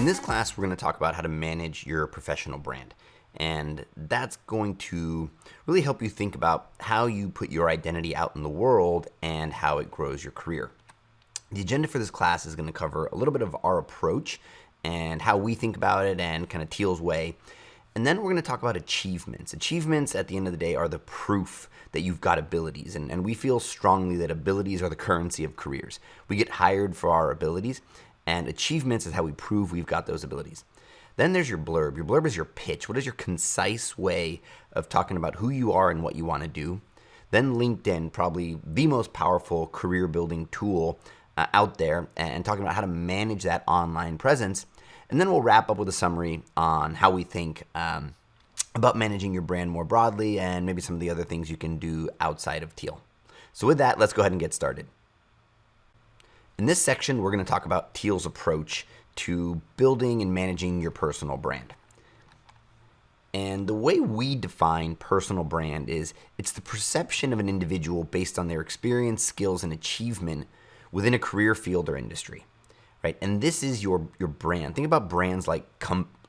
In this class, we're going to talk about how to manage your professional brand. And that's going to really help you think about how you put your identity out in the world and how it grows your career. The agenda for this class is going to cover a little bit of our approach and how we think about it and kind of Teal's way. And then we're going to talk about achievements. Achievements, at the end of the day, are the proof that you've got abilities. And we feel strongly that abilities are the currency of careers. We get hired for our abilities, and achievements is how we prove we've got those abilities. Then there's your blurb. Your blurb is your pitch. What is your concise way of talking about who you are and what you want to do? Then LinkedIn, probably the most powerful career building tool out there, and talking about how to manage that online presence. And then we'll wrap up with a summary on how we think about managing your brand more broadly and maybe some of the other things you can do outside of Teal. So with that, let's go ahead and get started. In this section, we're going to talk about Teal's approach to building and managing your personal brand. And the way we define personal brand is it's the perception of an individual based on their experience, skills, and achievement within a career field or industry. Right? And this is your brand. Think about brands like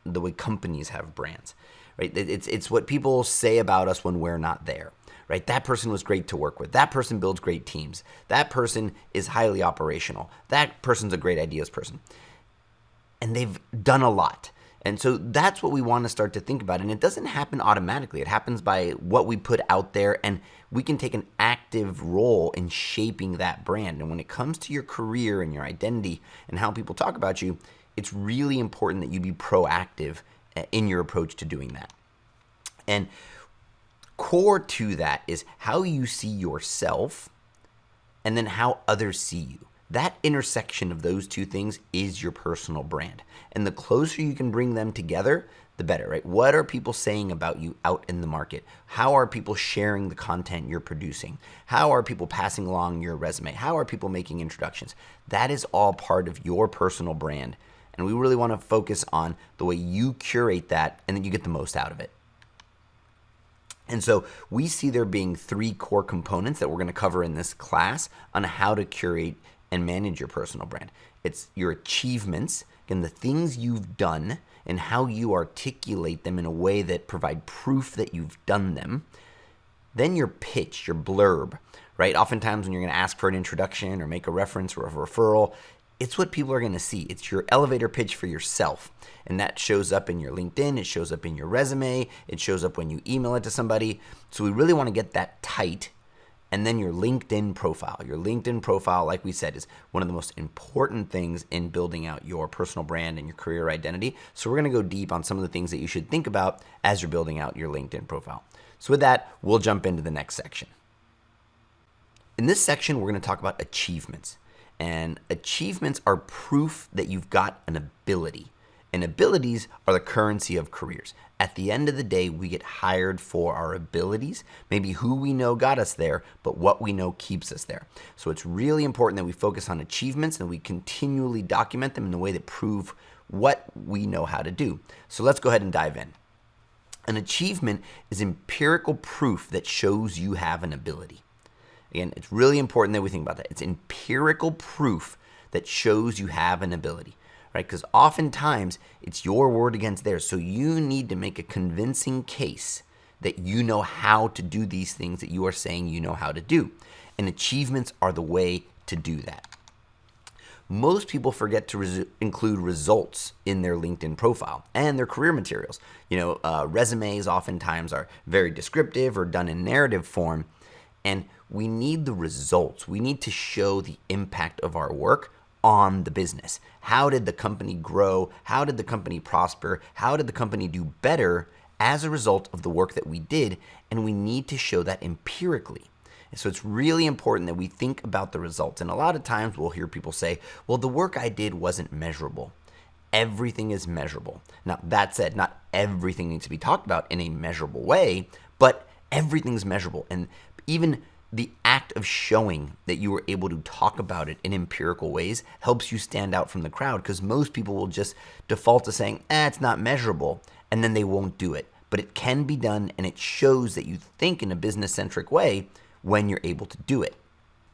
the way companies have brands. Right? It's what people say about us when we're not there. Right? That person was great to work with. That person builds great teams. That person is highly operational. That person's a great ideas person. And they've done a lot. And so that's what we want to start to think about. And it doesn't happen automatically. It happens by what we put out there, and we can take an active role in shaping that brand. And when it comes to your career and your identity and how people talk about you, it's really important that you be proactive in your approach to doing that. And core to that is how you see yourself and then how others see you. That intersection of those two things is your personal brand. And the closer you can bring them together, the better, right? What are people saying about you out in the market? How are people sharing the content you're producing? How are people passing along your resume? How are people making introductions? That is all part of your personal brand. And we really want to focus on the way you curate that and that you get the most out of it. And so we see there being three core components that we're going to cover in this class on how to curate and manage your personal brand. It's your achievements and the things you've done and how you articulate them in a way that provide proof that you've done them. Then your pitch, your blurb, right? Oftentimes when you're going to ask for an introduction or make a reference or a referral, it's what people are going to see. It's your elevator pitch for yourself. And that shows up in your LinkedIn. It shows up in your resume. It shows up when you email it to somebody. So we really want to get that tight. And then your LinkedIn profile. Your LinkedIn profile, like we said, is one of the most important things in building out your personal brand and your career identity. So we're going to go deep on some of the things that you should think about as you're building out your LinkedIn profile. So with that, we'll jump into the next section. In this section, we're going to talk about achievements. And achievements are proof that you've got an ability. And abilities are the currency of careers. At the end of the day, we get hired for our abilities, maybe who we know got us there, but what we know keeps us there. So it's really important that we focus on achievements and we continually document them in a way that prove what we know how to do. So let's go ahead and dive in. An achievement is empirical proof that shows you have an ability. Again, it's really important that we think about that. It's empirical proof that shows you have an ability. Right? Because oftentimes it's your word against theirs. So you need to make a convincing case that you know how to do these things that you are saying you know how to do. And achievements are the way to do that. Most people forget to include results in their LinkedIn profile and their career materials. Resumes oftentimes are very descriptive or done in narrative form. And we need the results. We need to show the impact of our work on the business. How did the company grow? How did the company prosper? How did the company do better as a result of the work that we did? And we need to show that empirically. And so it's really important that we think about the results. And a lot of times we'll hear people say, well, the work I did wasn't measurable. Everything is measurable. Now, that said, not everything needs to be talked about in a measurable way, but everything's measurable. And even the act of showing that you were able to talk about it in empirical ways helps you stand out from the crowd, because most people will just default to saying, it's not measurable, and then they won't do it. But it can be done, and it shows that you think in a business-centric way when you're able to do it.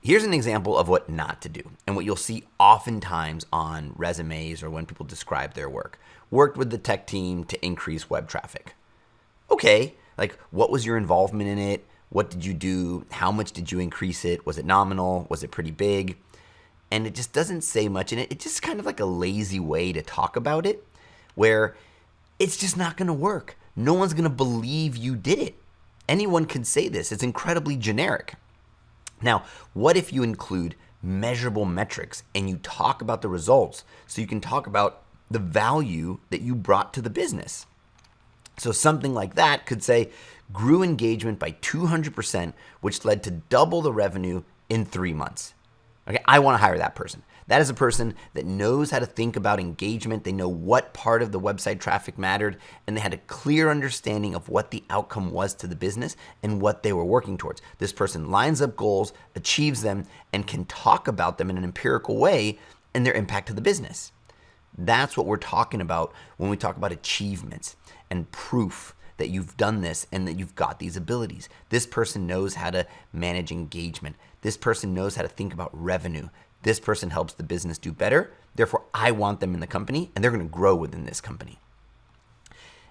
Here's an example of what not to do and what you'll see oftentimes on resumes or when people describe their work. Worked with the tech team to increase web traffic. Okay, like what was your involvement in it? What did you do? How much did you increase it? Was it nominal? Was it pretty big? And it just doesn't say much in it. It's just kind of like a lazy way to talk about it where it's just not going to work. No one's going to believe you did it. Anyone can say this. It's incredibly generic. Now, what if you include measurable metrics and you talk about the results so you can talk about the value that you brought to the business? So something like that could say, grew engagement by 200%, which led to double the revenue in 3 months. Okay, I want to hire that person. That is a person that knows how to think about engagement. They know what part of the website traffic mattered, and they had a clear understanding of what the outcome was to the business and what they were working towards. This person lines up goals, achieves them, and can talk about them in an empirical way and their impact to the business. That's what we're talking about when we talk about achievements and proof that you've done this and that you've got these abilities. This person knows how to manage engagement. This person knows how to think about revenue. This person helps the business do better. Therefore, I want them in the company and they're going to grow within this company.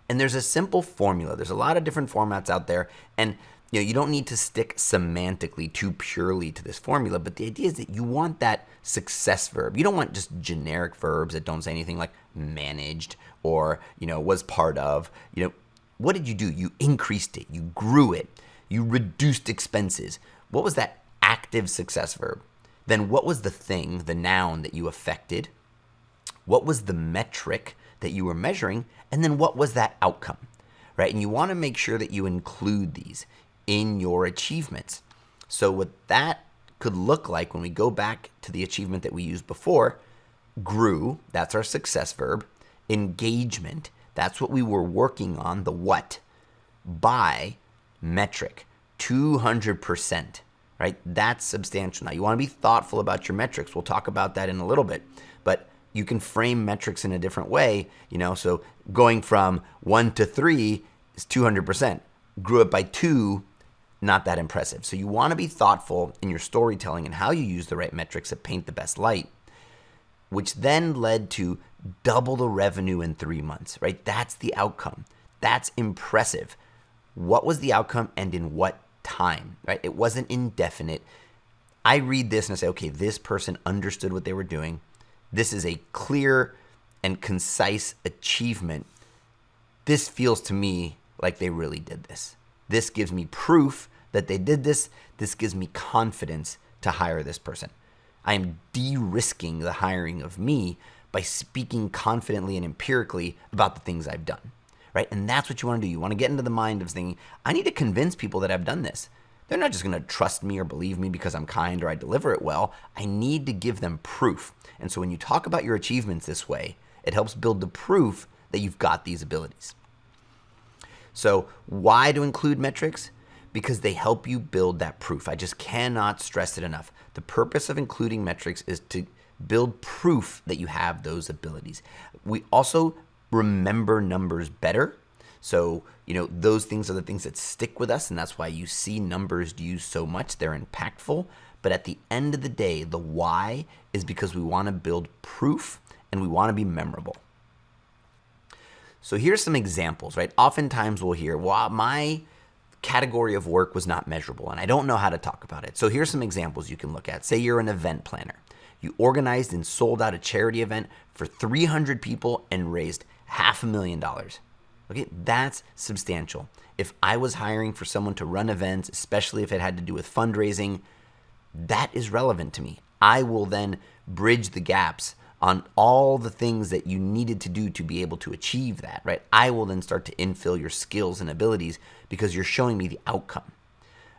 And there's a simple formula. There's a lot of different formats out there, and you don't need to stick semantically too purely to this formula, but the idea is that you want that success verb. You don't want just generic verbs that don't say anything like managed or, was part of. What did you do? You increased it. You grew it. You reduced expenses. What was that active success verb? Then what was the thing, the noun that you affected? What was the metric that you were measuring? And then what was that outcome, right? And you want to make sure that you include these in your achievements. So what that could look like when we go back to the achievement that we used before, grew, that's our success verb. Engagement, that's what we were working on, the what. By, metric, 200%. Right? That's substantial. Now, you want to be thoughtful about your metrics. We'll talk about that in a little bit. But you can frame metrics in a different way. So going from 1 to 3 is 200%. Grew it by 2, not that impressive. So you want to be thoughtful in your storytelling and how you use the right metrics that paint the best light, which then led to double the revenue in 3 months, right? That's the outcome. That's impressive. What was the outcome and in what time, right? It wasn't indefinite. I read this and I say, okay, this person understood what they were doing. This is a clear and concise achievement. This feels to me like they really did this. This gives me proof that they did this. This gives me confidence to hire this person. I am de-risking the hiring of me by speaking confidently and empirically about the things I've done. Right? And that's what you want to do. You want to get into the mind of thinking, I need to convince people that I've done this. They're not just going to trust me or believe me because I'm kind or I deliver it well. I need to give them proof. And so when you talk about your achievements this way, it helps build the proof that you've got these abilities. So why to include metrics? Because they help you build that proof. I just cannot stress it enough. The purpose of including metrics is to build proof that you have those abilities. We also remember numbers better. So, those things are the things that stick with us, and that's why you see numbers used so much. They're impactful. But at the end of the day, the why is because we want to build proof and we want to be memorable. So here's some examples, right? Oftentimes we'll hear, well, my category of work was not measurable and I don't know how to talk about it. So here's some examples you can look at. Say you're an event planner. You organized and sold out a charity event for 300 people and raised $500,000. Okay, that's substantial. If I was hiring for someone to run events, especially if it had to do with fundraising, that is relevant to me. I will then bridge the gaps on all the things that you needed to do to be able to achieve that, right? I will then start to infill your skills and abilities because you're showing me the outcome.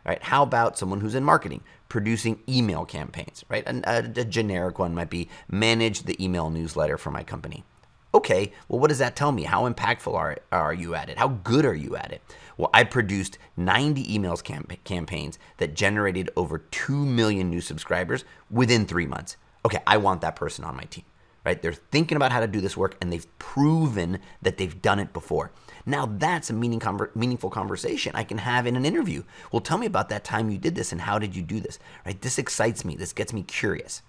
Right? How about someone who's in marketing, producing email campaigns, right? A generic one might be manage the email newsletter for my company. Okay, well, what does that tell me? How impactful are you at it? How good are you at it? Well, I produced 90 emails campaigns that generated over 2 million new subscribers within 3 months. Okay, I want that person on my team, right? They're thinking about how to do this work and they've proven that they've done it before. Now that's a meaningful conversation I can have in an interview. Well, tell me about that time you did this and how did you do this, right? This excites me. This gets me curious.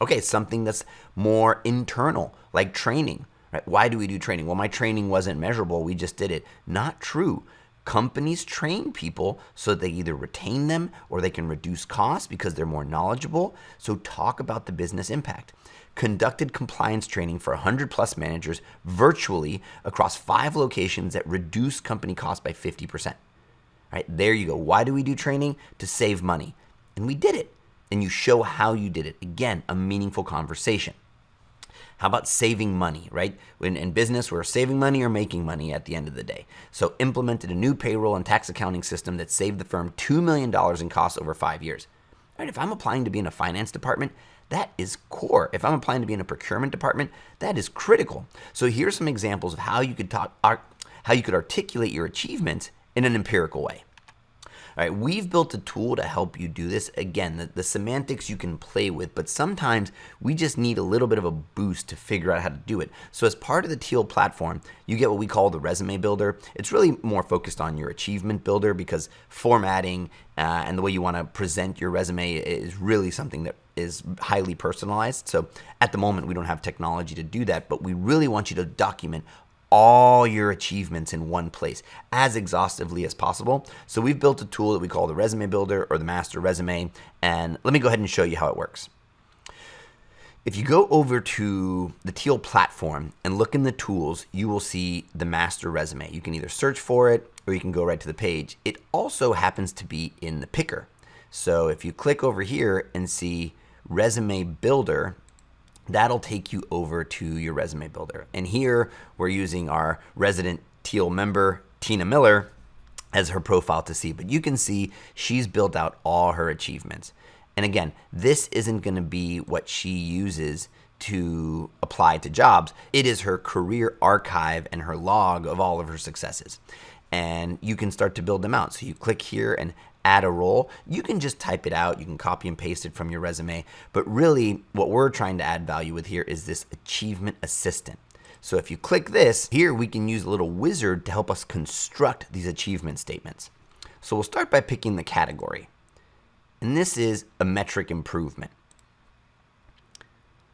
Okay, something that's more internal, like training, right? Why do we do training? Well, my training wasn't measurable. We just did it. Not true. Companies train people so that they either retain them or they can reduce costs because they're more knowledgeable. So talk about the business impact. Conducted compliance training for 100 plus managers virtually across 5 locations that reduce company costs by 50%. Right, there you go. Why do we do training? To save money. And we did it. And you show how you did it. Again, a meaningful conversation. How about saving money, right? In business, we're saving money or making money at the end of the day. So implemented a new payroll and tax accounting system that saved the firm $2 million in costs over 5 years. Right, if I'm applying to be in a finance department, that is core. If I'm applying to be in a procurement department, that is critical. So here's some examples of how you could articulate your achievements in an empirical way. All right, we've built a tool to help you do this. Again, the semantics you can play with, but sometimes we just need a little bit of a boost to figure out how to do it. So as part of the Teal platform, you get what we call the resume builder. It's really more focused on your achievement builder because formatting and the way you want to present your resume is really something that is highly personalized. So at the moment, we don't have technology to do that, but we really want you to document all your achievements in one place as exhaustively as possible. So we've built a tool that we call the Resume Builder or the Master Resume, and let me go ahead and show you how it works. If you go over to the Teal platform and look in the tools, you will see the Master Resume. You can either search for it or you can go right to the page. It also happens to be in the picker. So if you click over here and see Resume Builder, that'll take you over to your Resume Builder. And here we're using our resident Teal member, Tina Miller, as her profile to see. But you can see she's built out all her achievements. And again, this isn't going to be what she uses to apply to jobs. It is her career archive and her log of all of her successes. And you can start to build them out. So you click here and add a role. You can just type it out. You can copy and paste it from your resume. But really, what we're trying to add value with here is this achievement assistant. So if you click this, here we can use a little wizard to help us construct these achievement statements. So we'll start by picking the category. And this is a metric improvement.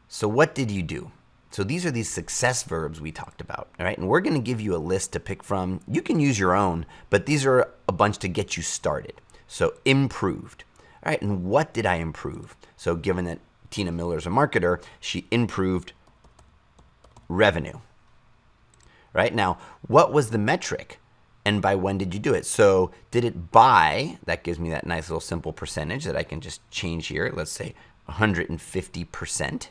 So what did you do? So these are these success verbs we talked about, all right? And we're going to give you a list to pick from. You can use your own, but these are a bunch to get you started. So improved, all right? And what did I improve? So given that Tina Miller's a marketer, she improved revenue, right? Now, what was the metric? And by when did you do it? So did it by, that gives me that nice little simple percentage that I can just change here. Let's say 150%.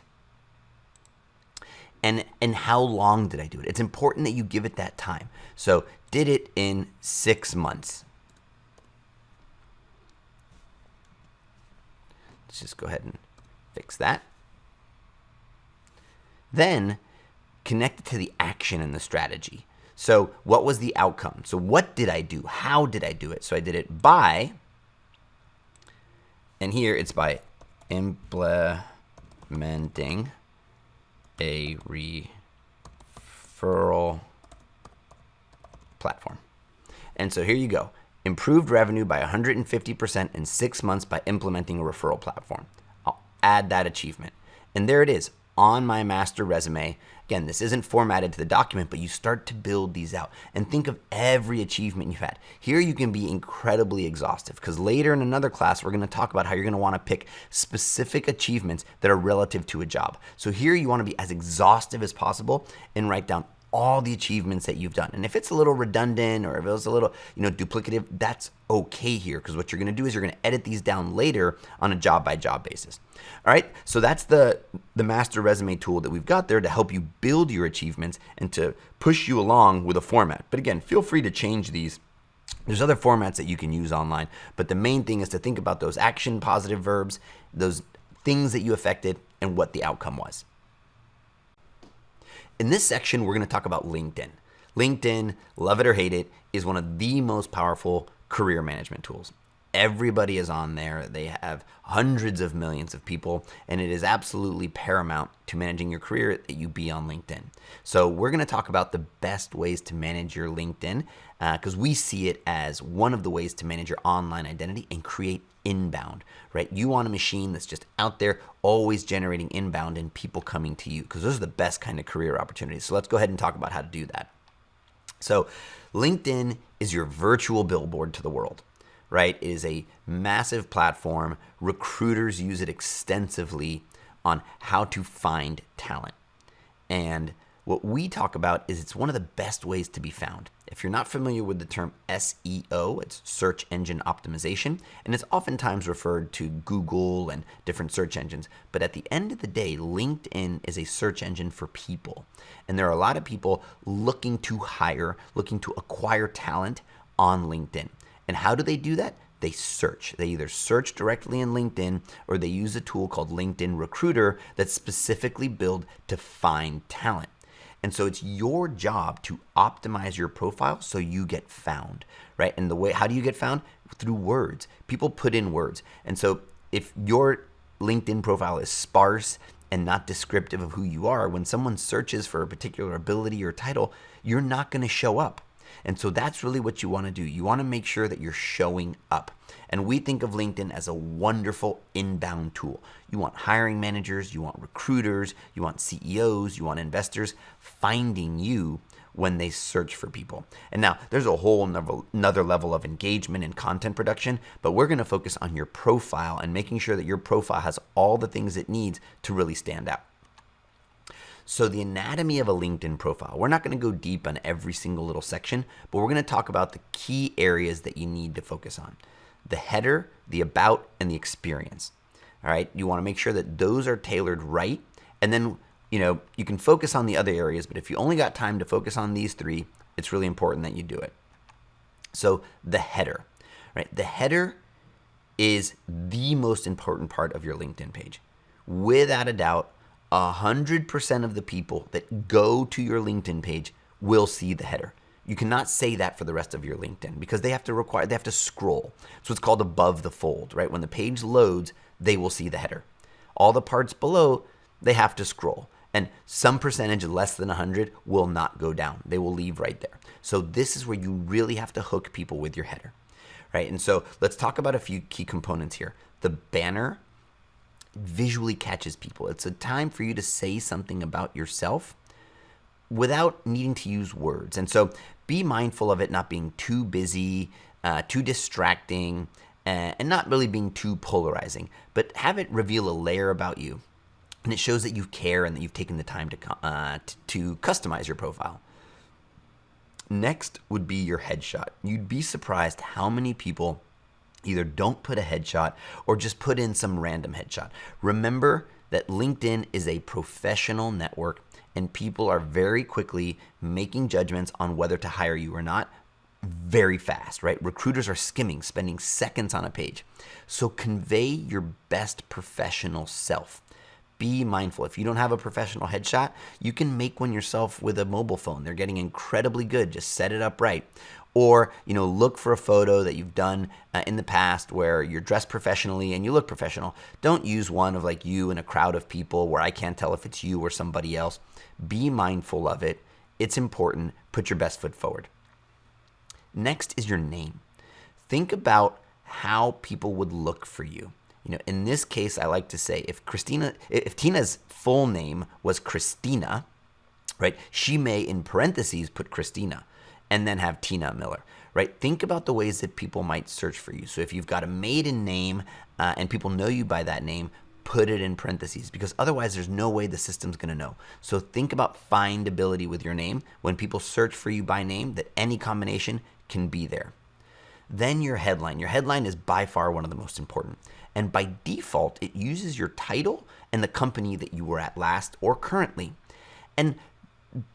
And how long did I do it? It's important that you give it that time. So did it in 6 months. Let's just go ahead and fix that. Then connect it to the action and the strategy. So what was the outcome? So what did I do? How did I do it? So I did it by, and here it's by implementing a referral platform. And so here you go. Improved revenue by 150% in 6 months by implementing a referral platform. I'll add that achievement. And there it is on my master resume. Again, this isn't formatted to the document, but you start to build these out and think of every achievement you've had. Here you can be incredibly exhaustive because later in another class, we're going to talk about how you're going to want to pick specific achievements that are relative to a job. So here you want to be as exhaustive as possible and write down all the achievements that you've done. And if it's a little redundant or if it was a little, duplicative, that's okay here because what you're going to do is you're going to edit these down later on a job by job basis. All right. So that's the master resume tool that we've got there to help you build your achievements and to push you along with a format. But again, feel free to change these. There's other formats that you can use online, but the main thing is to think about those action positive verbs, those things that you affected and what the outcome was. In this section, we're going to talk about LinkedIn. LinkedIn, love it or hate it, is one of the most powerful career management tools. Everybody is on there. They have hundreds of millions of people, and it is absolutely paramount to managing your career that you be on LinkedIn. So we're going to talk about the best ways to manage your LinkedIn because we see it as one of the ways to manage your online identity and create inbound, right? You want a machine that's just out there, always generating inbound and people coming to you because those are the best kind of career opportunities. So let's go ahead and talk about how to do that. So LinkedIn is your virtual billboard to the world, right? It is a massive platform. Recruiters use it extensively on how to find talent. And what we talk about is it's one of the best ways to be found. If you're not familiar with the term SEO, it's search engine optimization, and it's oftentimes referred to Google and different search engines. But at the end of the day, LinkedIn is a search engine for people. And there are a lot of people looking to hire, looking to acquire talent on LinkedIn. And how do they do that? They search. They either search directly in LinkedIn or they use a tool called LinkedIn Recruiter that's specifically built to find talent. And so it's your job to optimize your profile so you get found, right? And how do you get found? Through words. People put in words. And so if your LinkedIn profile is sparse and not descriptive of who you are, when someone searches for a particular ability or title, you're not going to show up. And so that's really what you want to do. You want to make sure that you're showing up. And we think of LinkedIn as a wonderful inbound tool. You want hiring managers, you want recruiters, you want CEOs, you want investors finding you when they search for people. And now there's a whole another level of engagement and content production, but we're going to focus on your profile and making sure that your profile has all the things it needs to really stand out. So the anatomy of a LinkedIn profile, we're not going to go deep on every single little section, but we're going to talk about the key areas that you need to focus on. The header, the about, and the experience. All right, you want to make sure that those are tailored right. And then, you can focus on the other areas, but if you only got time to focus on these three, it's really important that you do it. So the header, right? The header is the most important part of your LinkedIn page. Without a doubt, 100% of the people that go to your LinkedIn page will see the header. You cannot say that for the rest of your LinkedIn because they have to scroll. So it's called above the fold, right? When the page loads, they will see the header. All the parts below, they have to scroll. And some percentage less than 100 will not go down. They will leave right there. So this is where you really have to hook people with your header, right? And so let's talk about a few key components here. The banner visually catches people. It's a time for you to say something about yourself without needing to use words. And so be mindful of it not being too busy, too distracting, and not really being too polarizing, but have it reveal a layer about you. And it shows that you care and that you've taken the time to customize your profile. Next would be your headshot. You'd be surprised how many people either don't put a headshot or just put in some random headshot. Remember that LinkedIn is a professional network and people are very quickly making judgments on whether to hire you or not very fast, right? Recruiters are skimming, spending seconds on a page. So convey your best professional self. Be mindful. If you don't have a professional headshot, you can make one yourself with a mobile phone. They're getting incredibly good. Just set it up right. Or, look for a photo that you've done in the past where you're dressed professionally and you look professional. Don't use one of like you in a crowd of people where I can't tell if it's you or somebody else. Be mindful of it. It's important. Put your best foot forward. Next is your name. Think about how people would look for you. In this case, I like to say if Tina's full name was Christina, right? She may in parentheses put Christina and then have Tina Miller, right? Think about the ways that people might search for you. So if you've got a maiden name and people know you by that name, put it in parentheses because otherwise there's no way the system's going to know. So think about findability with your name. When people search for you by name, that any combination can be there. Then your headline. Your headline is by far one of the most important. And by default, it uses your title and the company that you were at last or currently. And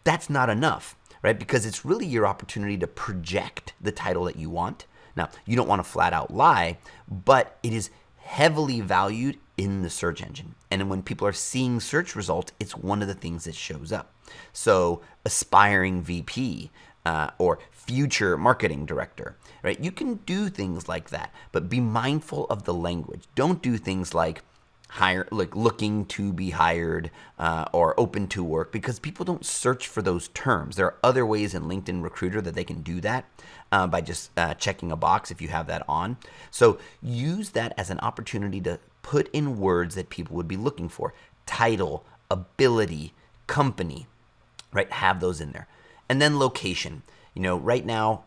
that's not enough, right? Because it's really your opportunity to project the title that you want. Now, you don't want to flat out lie, but it is heavily valued in the search engine. And when people are seeing search results, it's one of the things that shows up. So aspiring VP or future marketing director, right? You can do things like that, but be mindful of the language. Don't do things like hire, like looking to be hired or open to work, because people don't search for those terms. There are other ways in LinkedIn Recruiter that they can do that by just checking a box if you have that on. So use that as an opportunity to put in words that people would be looking for. Title, ability, company, right? Have those in there. And then location. Right now,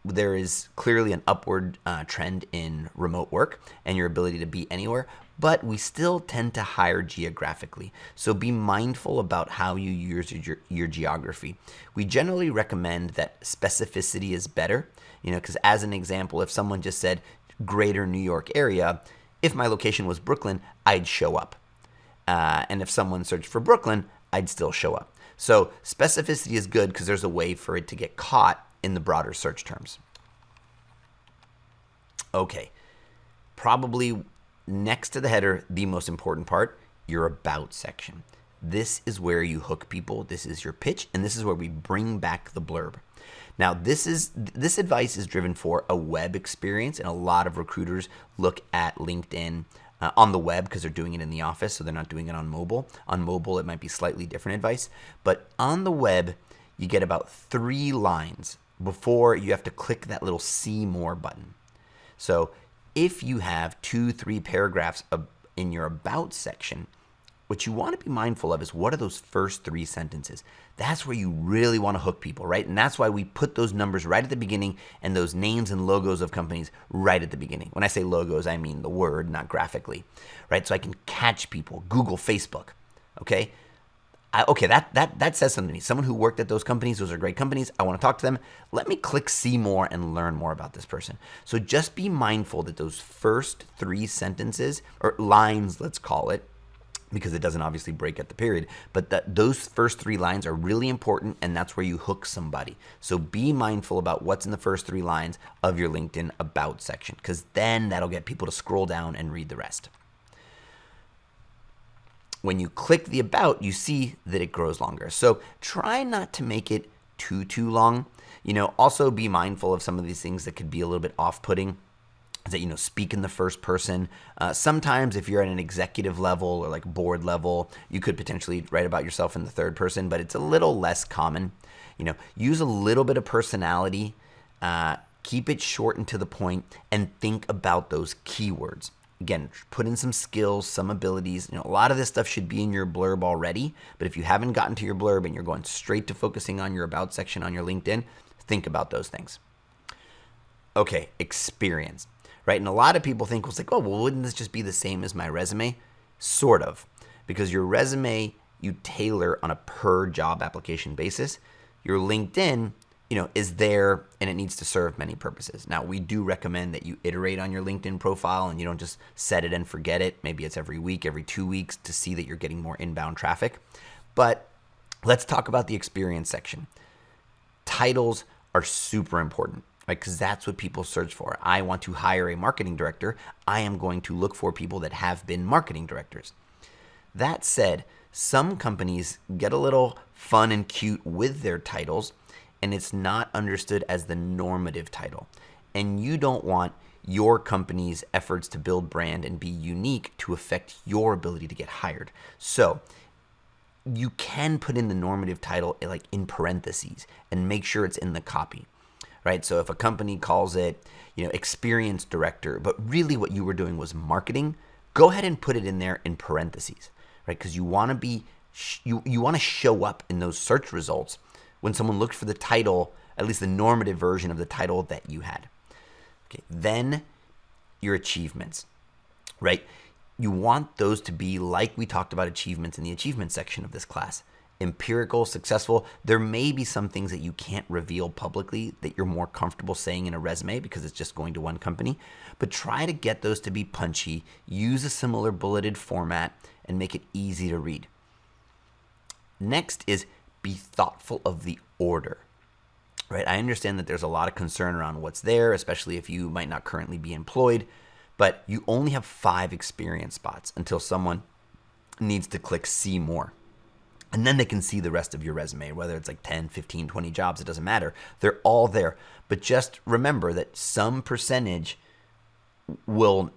there is clearly an upward trend in remote work and your ability to be anywhere, but we still tend to hire geographically. So be mindful about how you use your geography. We generally recommend that specificity is better, because as an example, if someone just said greater New York area, if my location was Brooklyn, I'd show up. And if someone searched for Brooklyn, I'd still show up. So specificity is good because there's a way for it to get caught in the broader search terms. Okay, probably next to the header, the most important part, your about section. This is where you hook people. This is your pitch, and this is where we bring back the blurb. Now, this advice is driven for a web experience, and a lot of recruiters look at LinkedIn on the web because they're doing it in the office, so they're not doing it on mobile. On mobile, it might be slightly different advice, but on the web, you get about 3 lines before you have to click that little see more button. So if you have 2-3 paragraphs in your about section, what you want to be mindful of is what are those first 3 sentences. That's where you really want to hook people, right? And that's why we put those numbers right at the beginning and those names and logos of companies right at the beginning. When I say logos, I mean the word, not graphically, right? So I can catch people. Google, Facebook, okay? That says something to me. Someone who worked at those companies, those are great companies. I want to talk to them. Let me click see more and learn more about this person. So just be mindful that those first 3 sentences, or lines, let's call it, because it doesn't obviously break at the period, but those first 3 lines are really important, and that's where you hook somebody. So be mindful about what's in the first 3 lines of your LinkedIn about section, because then that'll get people to scroll down and read the rest. When you click the about, you see that it grows longer. So try not to make it too long. Also be mindful of some of these things that could be a little bit off-putting. That, speak in the first person. Sometimes if you're at an executive level or like board level, you could potentially write about yourself in the third person, but it's a little less common. Use a little bit of personality, keep it short and to the point, and think about those keywords. Again, put in some skills, some abilities. A lot of this stuff should be in your blurb already, but if you haven't gotten to your blurb and you're going straight to focusing on your about section on your LinkedIn, think about those things. Okay, experience. Right? And a lot of people think, well, wouldn't this just be the same as my resume? Sort of. Because your resume, you tailor on a per job application basis. Your LinkedIn, is there and it needs to serve many purposes. Now, we do recommend that you iterate on your LinkedIn profile and you don't just set it and forget it. Maybe it's every week, every 2 weeks to see that you're getting more inbound traffic. But let's talk about the experience section. Titles are super important. Right, because that's what people search for. I want to hire a marketing director. I am going to look for people that have been marketing directors. That said, some companies get a little fun and cute with their titles, and it's not understood as the normative title. And you don't want your company's efforts to build brand and be unique to affect your ability to get hired. So you can put in the normative title like in parentheses and make sure it's in the copy. Right? So if a company calls it, experience director, but really what you were doing was marketing, go ahead and put it in there in parentheses, right? Because you want to you want to show up in those search results when someone looked for the title, at least the normative version of the title that you had. Okay. Then your achievements, right? You want those to be like we talked about achievements in the achievement section of this class. Empirical, successful. There may be some things that you can't reveal publicly that you're more comfortable saying in a resume because it's just going to one company, but try to get those to be punchy, use a similar bulleted format, and make it easy to read. Next is be thoughtful of the order, right? I understand that there's a lot of concern around what's there, especially if you might not currently be employed, but you only have 5 experience spots until someone needs to click see more. And then they can see the rest of your resume, whether it's like 10, 15, 20 jobs, it doesn't matter. They're all there. But just remember that some percentage will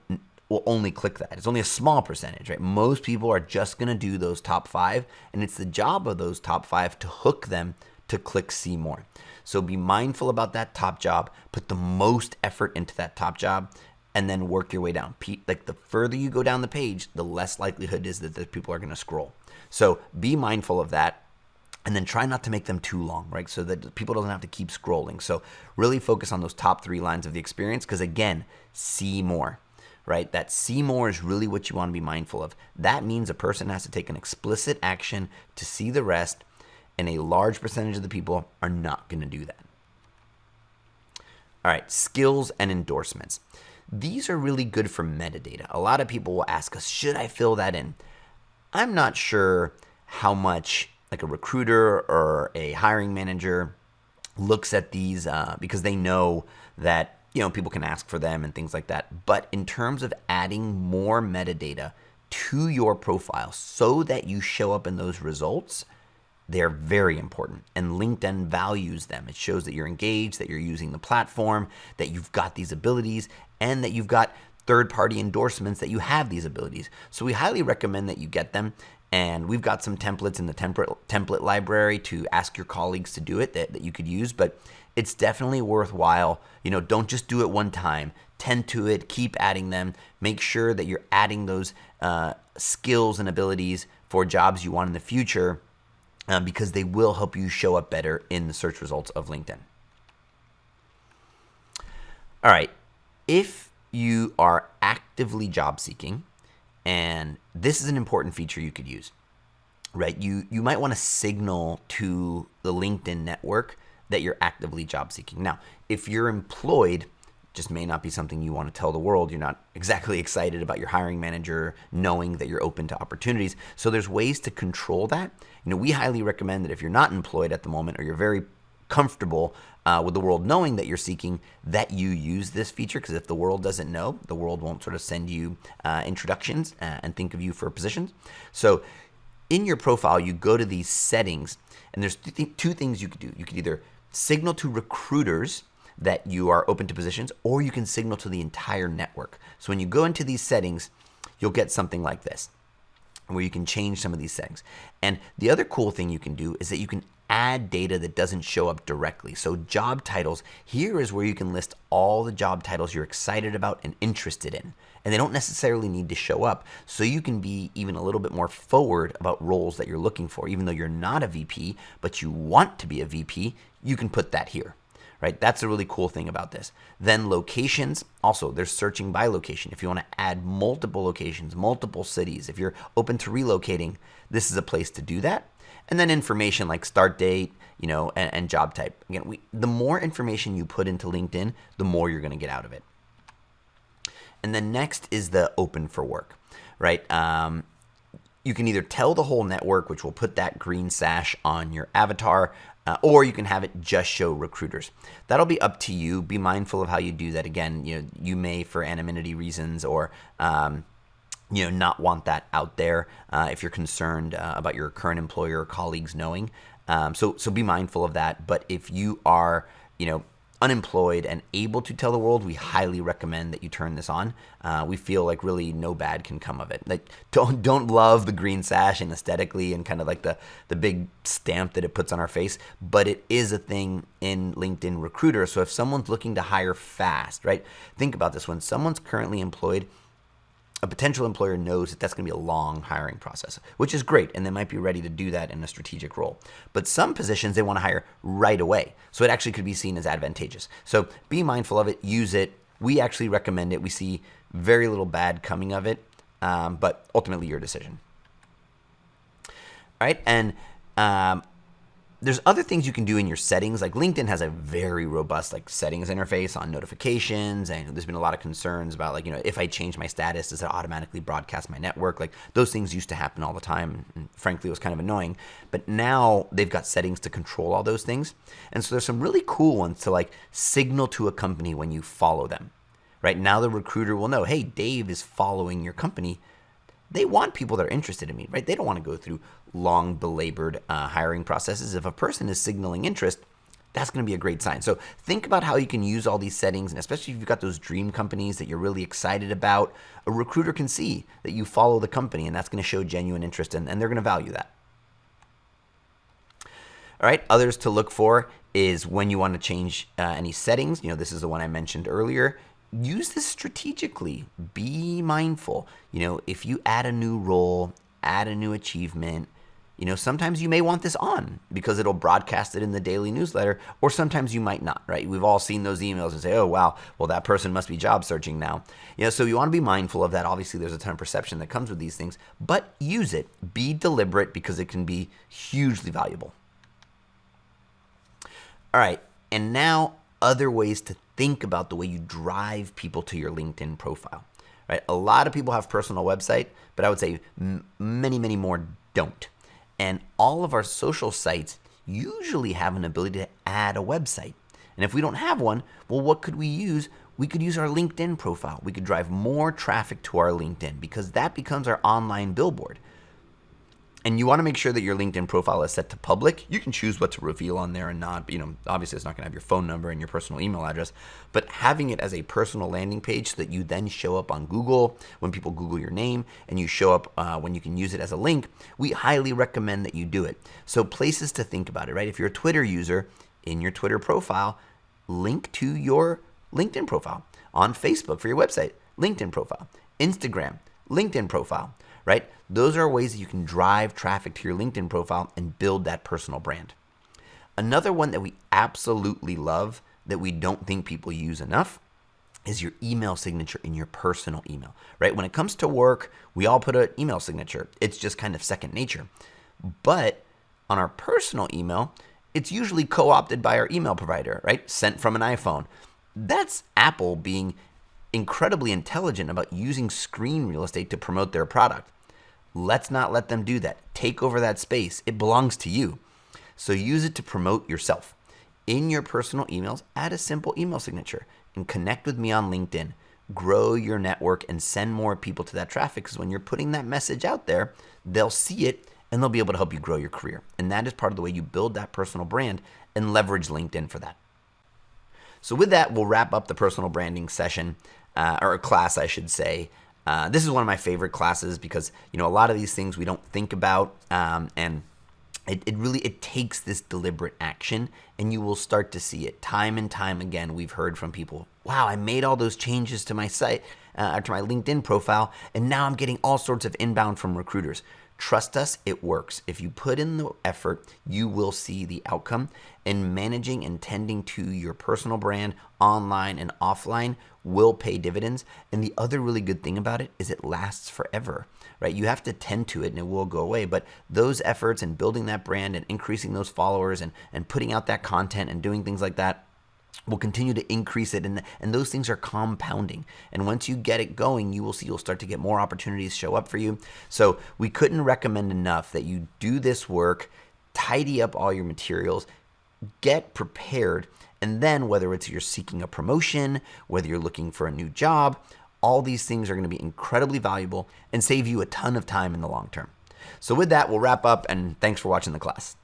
only click that. It's only a small percentage, right? Most people are just going to do those top 5, and it's the job of those top 5 to hook them to click see more. So be mindful about that top job, put the most effort into that top job, and then work your way down. Like the further you go down the page, the less likelihood is that the people are going to scroll. So be mindful of that, and then try not to make them too long, right? So that people don't have to keep scrolling. So really focus on those top 3 lines of the experience, because again, see more, right? That see more is really what you want to be mindful of. That means a person has to take an explicit action to see the rest, and a large percentage of the people are not going to do that. All right, skills and endorsements. These are really good for metadata. A lot of people will ask us, should I fill that in? I'm not sure how much like a recruiter or a hiring manager looks at these because they know that, you know, people can ask for them and things like that. But in terms of adding more metadata to your profile so that you show up in those results, they're very important, and LinkedIn values them. It shows that you're engaged, that you're using the platform, that you've got these abilities, and that you've got third-party endorsements that you have these abilities. So we highly recommend that you get them, and we've got some templates in the template library to ask your colleagues to do it that you could use, but it's definitely worthwhile. You know, don't just do it one time. Tend to it, keep adding them. Make sure that you're adding those skills and abilities for jobs you want in the future, because they will help you show up better in the search results of LinkedIn. All right, if you are actively job seeking, and this is an important feature you could use, right? You might want to signal to the LinkedIn network that you're actively job seeking. Now, if you're employed, just may not be something you want to tell the world. You're not exactly excited about your hiring manager knowing that you're open to opportunities. So there's ways to control that. You know, we highly recommend that if you're not employed at the moment, or you're very comfortable with the world knowing that you're seeking, that you use this feature, because if the world doesn't know, the world won't sort of send you introductions and think of you for positions. So in your profile, you go to these settings, and there's two things you could do. You could either signal to recruiters that you are open to positions, or you can signal to the entire network. So when you go into these settings, you'll get something like this, where you can change some of these settings. And the other cool thing you can do is that you can add data that doesn't show up directly. So job titles, here is where you can list all the job titles you're excited about and interested in. And they don't necessarily need to show up. So you can be even a little bit more forward about roles that you're looking for. Even though you're not a VP, but you want to be a VP, you can put that here. Right? That's a really cool thing about this. Then locations, also there's searching by location. If you want to add multiple locations, multiple cities, if you're open to relocating, this is a place to do that. And then information like start date, you know, and job type. Again, the more information you put into LinkedIn, the more you're going to get out of it. And then next is the open for work, right? You can either tell the whole network, which will put that green sash on your avatar, or you can have it just show recruiters. That'll be up to you. Be mindful of how you do that. Again, you know, you may, for anonymity reasons, or not want that out there if you're concerned about your current employer or colleagues knowing. So be mindful of that. But if you are, unemployed and able to tell the world, we highly recommend that you turn this on. We feel like really no bad can come of it. Like don't love the green sash and aesthetically and kind of like the big stamp that it puts on our face, but it is a thing in LinkedIn Recruiter. So if someone's looking to hire fast, right? Think about this. When someone's currently employed, a potential employer knows that that's going to be a long hiring process, which is great, and they might be ready to do that in a strategic role. But some positions they want to hire right away, so it actually could be seen as advantageous. So be mindful of it, use it. We actually recommend it. We see very little bad coming of it, but ultimately your decision. All right, and there's other things you can do in your settings. Like LinkedIn has a very robust settings interface on notifications, and there's been a lot of concerns about if I change my status, does it automatically broadcast my network? Those things used to happen all the time, and frankly it was kind of annoying. But now they've got settings to control all those things, and so there's some really cool ones to signal to a company when you follow them. Right now the recruiter will know, hey, Dave is following your company. they want people that are interested in me, right? They don't want to go through long, belabored hiring processes. If a person is signaling interest, that's going to be a great sign. So think about how you can use all these settings, and especially if you've got those dream companies that you're really excited about, a recruiter can see that you follow the company, and that's going to show genuine interest, and they're going to value that. All right, others to look for is when you want to change any settings. This is the one I mentioned earlier. Use this strategically. Be mindful. If you add a new role, add a new achievement, sometimes you may want this on because it'll broadcast it in the daily newsletter, or sometimes you might not, right? We've all seen those emails and say, oh, wow, well, that person must be job searching now. So you want to be mindful of that. Obviously, there's a ton of perception that comes with these things, but use it. Be deliberate because it can be hugely valuable. All right, and now other ways to think about the way you drive people to your LinkedIn profile, right? A lot of people have personal website, but I would say many, many more don't. And all of our social sites usually have an ability to add a website. And if we don't have one, well, what could we use? We could use our LinkedIn profile. We could drive more traffic to our LinkedIn because that becomes our online billboard. And you want to make sure that your LinkedIn profile is set to public. You can choose what to reveal on there and not. Obviously it's not going to have your phone number and your personal email address, but having it as a personal landing page so that you then show up on Google when people Google your name, and you show up when you can use it as a link, we highly recommend that you do it. So places to think about it, right? If you're a Twitter user, in your Twitter profile, link to your LinkedIn profile. On Facebook for your website, LinkedIn profile. Instagram, LinkedIn profile. Right? Those are ways that you can drive traffic to your LinkedIn profile and build that personal brand. Another one that we absolutely love that we don't think people use enough is your email signature in your personal email, right? When it comes to work, we all put an email signature. It's just kind of second nature. But on our personal email, it's usually co-opted by our email provider, right? Sent from an iPhone. That's Apple being incredibly intelligent about using screen real estate to promote their product. Let's not let them do that. Take over that space. It belongs to you. So use it to promote yourself. In your personal emails, add a simple email signature and connect with me on LinkedIn. Grow your network and send more people to that traffic, because when you're putting that message out there, they'll see it and they'll be able to help you grow your career. And that is part of the way you build that personal brand and leverage LinkedIn for that. So with that, we'll wrap up the personal branding session, or class, I should say. This is one of my favorite classes because, a lot of these things we don't think about, and it takes this deliberate action, and you will start to see it time and time again. We've heard from people, wow, I made all those changes to my site, to my LinkedIn profile, and now I'm getting all sorts of inbound from recruiters. Trust us, it works. If you put in the effort, you will see the outcome. And managing and tending to your personal brand online and offline will pay dividends. And the other really good thing about it is it lasts forever, right? You have to tend to it and it will go away. But those efforts and building that brand and increasing those followers and putting out that content and doing things like that will continue to increase it, and those things are compounding. And once you get it going, you will see you'll start to get more opportunities show up for you. So we couldn't recommend enough that you do this work, tidy up all your materials, get prepared, and then whether it's you're seeking a promotion, whether you're looking for a new job, all these things are going to be incredibly valuable and save you a ton of time in the long term. So with that, we'll wrap up, and thanks for watching the class.